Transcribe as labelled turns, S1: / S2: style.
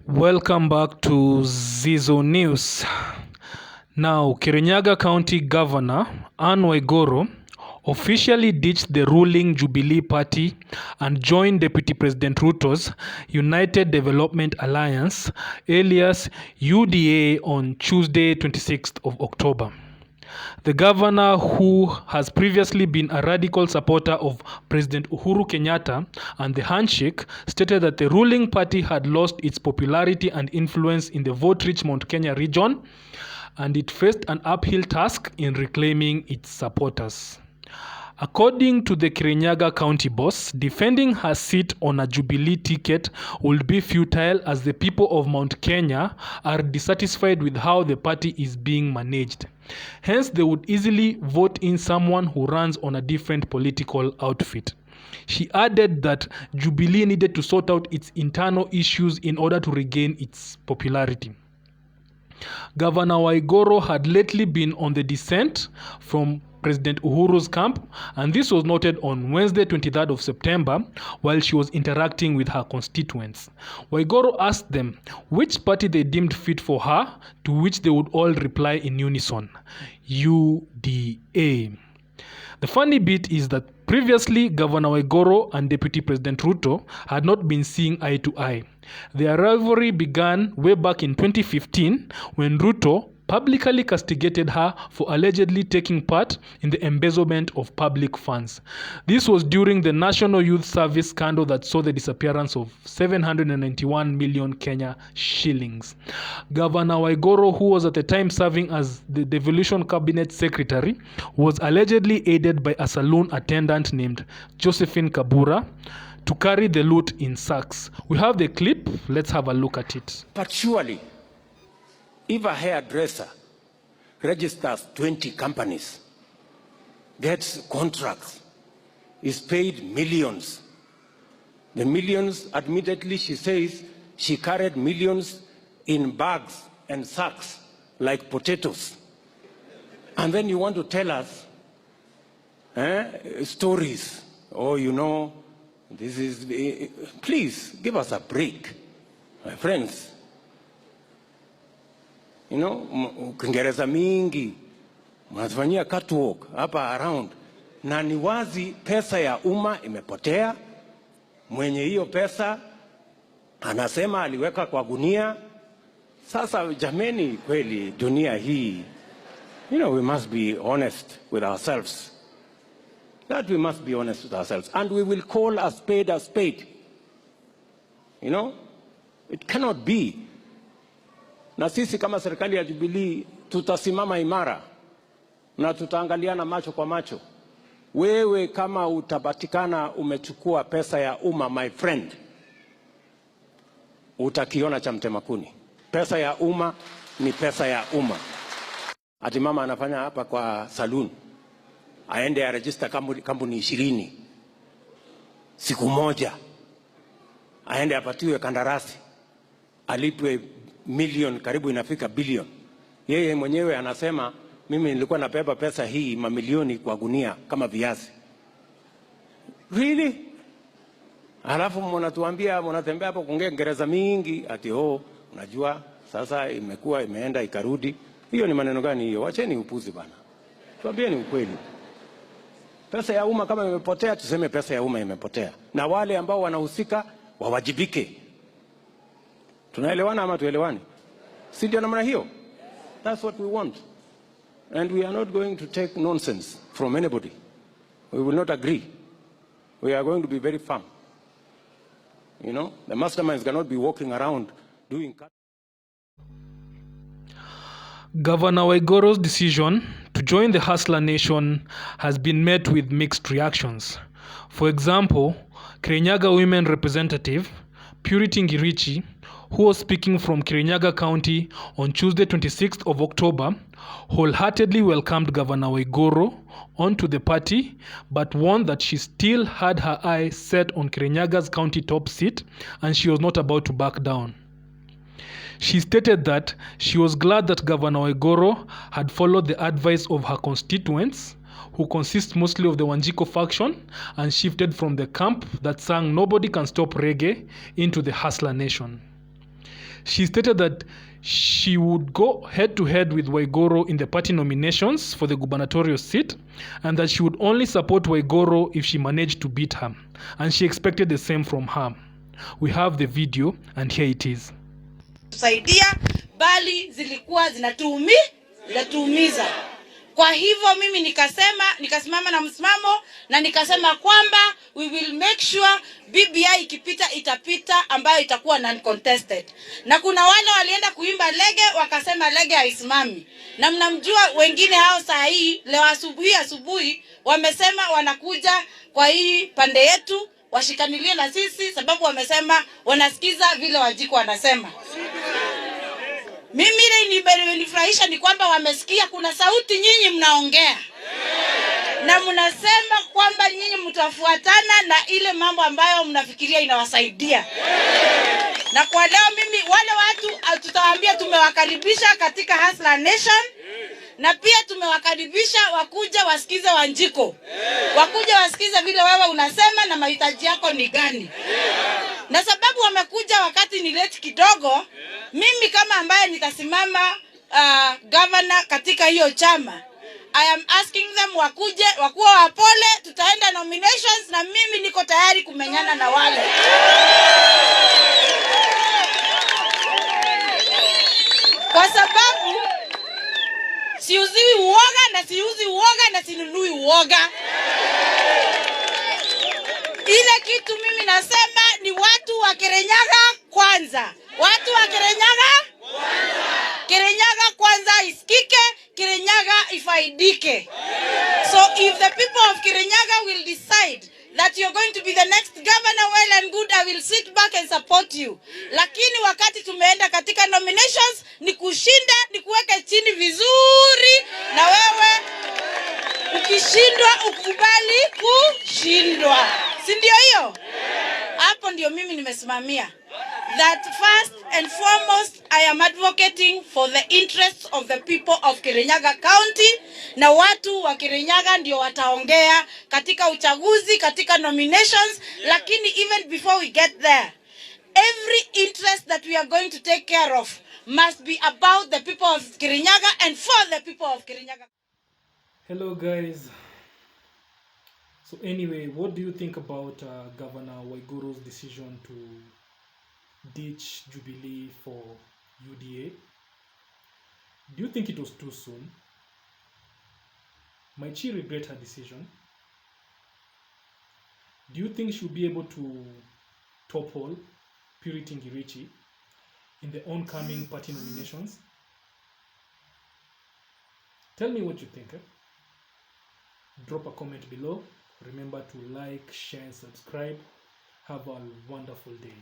S1: Welcome back to Zizo News. Now, Kirinyaga County Governor Anne Waiguru officially ditched the ruling Jubilee Party and joined Deputy President Ruto's United Development Alliance, alias UDA, on Tuesday, 26th of October. The governor, who has previously been a radical supporter of President Uhuru Kenyatta and the handshake, stated that the ruling party had lost its popularity and influence in the vote-rich Mount Kenya region, and it faced an uphill task in reclaiming its supporters. According to the Kirinyaga County boss, defending her seat on a Jubilee ticket would be futile as the people of Mount Kenya are dissatisfied with how the party is being managed. Hence, they would easily vote in someone who runs on a different political outfit. She added that Jubilee needed to sort out its internal issues in order to regain its popularity. Governor Waiguru had lately been on the descent from President Uhuru's camp, and this was noted on Wednesday, 23rd of September, while she was interacting with her constituents. Waiguru asked them which party they deemed fit for her, to which they would all reply in unison: UDA. The funny bit is that previously Governor Waiguru and Deputy President Ruto had not been seeing eye to eye. Their rivalry began way back in 2015 when Ruto publicly castigated her for allegedly taking part in the embezzlement of public funds. This was during the National Youth Service scandal that saw the disappearance of 791 million Kenya shillings. Governor Waiguru, who was at the time serving as the Devolution Cabinet Secretary, was allegedly aided by a saloon attendant named Josephine Kabura to carry the loot in sacks. We have the clip. Let's have a look at it.
S2: But surely, if a hairdresser registers 20 companies, gets contracts, is paid millions, the millions, admittedly, she says she carried millions in bags and sacks like potatoes. And then you want to tell us stories. Oh, you know, this is... Please, give us a break, my friends. You know, Kiingereza mingi mnatufanyia catwalk hapa around, na ni wazi pesa ya umma imepotea. Mwenye hiyo pesa anasema aliweka kwa gunia. Sasa jameni, kweli dunia hii, you know, we must be honest with ourselves. That we must be honest with ourselves, and we will call a spade a spade. You know, it cannot be. Na sisi kama serikali ya Jubilee tutasimama imara na tutaangaliana macho kwa macho. Wewe kama utapatikana umechukua pesa ya umma, my friend, utakiona cha mtema kuni. Pesa ya umma ni pesa ya umma. Ati mama anafanya hapa kwa saloon, aende register kampuni 20 siku moja, aende apatiwe kandarasi, alipwe million, karibu inafika billion. Yeye mwenyewe anasema mimi nilikuwa napepa pesa hii mamilioni kwa gunia kama viazi. Really? Alafu mnatuambia mnatembea hapo kuongea Kiingereza mingi ati unajua sasa imekuwa imeenda ikarudi. Hiyo ni maneno gani hiyo? Wacheni upuzi bana. Tuambieni ukweli. Pesa ya umma kama imepotea, tuseme pesa ya umma imepotea, na wale ambao wanahusika wawajibike. Tunaelewana ama tuelewani? Si ndio namna hiyo? That's what we want. And we are not going to take nonsense from anybody. We will not agree. We are going to be very firm. You know, the masterminds cannot be walking around doing...
S1: Governor Waiguru's decision to join the Hustler Nation has been met with mixed reactions. For example, Kirinyaga women representative Purity Ngirichi, who was speaking from Kirinyaga County on Tuesday, 26th of October, wholeheartedly welcomed Governor Waiguru onto the party, but warned that she still had her eye set on Kiриnyaga's county top seat and she was not about to back down. She stated that she was glad that Governor Waiguru had followed the advice of her constituents, who consist mostly of the Wanjiko faction, and shifted from the camp that sang "Nobody Can Stop Reggae" into the Hustler Nation. She stated that she would go head-to-head with Waigoro in the party nominations for the gubernatorial seat, and that she would only support Waigoro if she managed to beat her, and she expected the same from her. We have the video, and here it is.
S3: Tusaidia bali zilikuwa zinatuumiza. Kwa hivyo mimi nikasimama na msimamo na nikasema kwamba we will make sure BBI ikipita itapita ambayo itakuwa non-contested. Na kuna wale walienda kuimba lege wakasema lege haisimami. Na mnamjua wengine hao saa hii leo asubuhi wamesema wanakuja kwa hii pande yetu washikanilie na sisi sababu wamesema wanasikiza vile Wanjiku wanasema. Mimi ile nifurahisha ni kwamba wamesikia kuna sauti nyinyi mnaongea. Na mnasema kwamba nyinyi mtafuatana na ile mambo ambayo mnafikiria inawasaidia. Na kwa leo mimi wale watu tutawaambia tumewakaribisha katika Hustler Nation. Na pia tumewakaribisha wakuja wasikize Wanjiku. Wakuja wasikize vile wewe unasema na mahitaji yako ni gani. Na sababu wamekuja wakati ni late kidogo, mimi kama ambaye nitasimama governor katika hiyo chama, I am asking them wakuje, wakuwa wapole, tutaenda nominations na mimi niko tayari kumenyana na wale. Kwa sababu siuziwi uoga na siuzi uoga na sinunui uoga. Ile kitu mimi nasema ni watu wa Kirinyaga kwanza. Watu wa Kirinyaga kwanza. Kirinyaga kwanza isikike, Kirinyaga ifaidike. So if the people of Kirinyaga will decide that you're going to be the next governor, well and good, I will sit back and support you. Lakini wakati tumeenda katika nominations ni kushinda, ni kuweka chini vizuri na wewe ukishindwa ukubali kushindwa. Si ndio hiyo? Hapo ndio mimi nimesimamia. That first and foremost I am advocating for the interests of the people of Kirinyaga County, na watu wa Kirinyaga ndio wataongea katika uchaguzi, katika nominations, lakini even before we get there, every interest that we are going to take care of must be about the people of Kirinyaga and for the people of Kirinyaga.
S1: Hello guys. So anyway, what do you think about Governor Waiguro's decision to ditch Jubilee for UDA? Do you think it was too soon? Might she regret her decision? Do you think she'll be able to topple Purity Ngirichi in the oncoming party nominations? Tell me what you think. Drop a comment below. Remember to like, share, and subscribe. Have a wonderful day.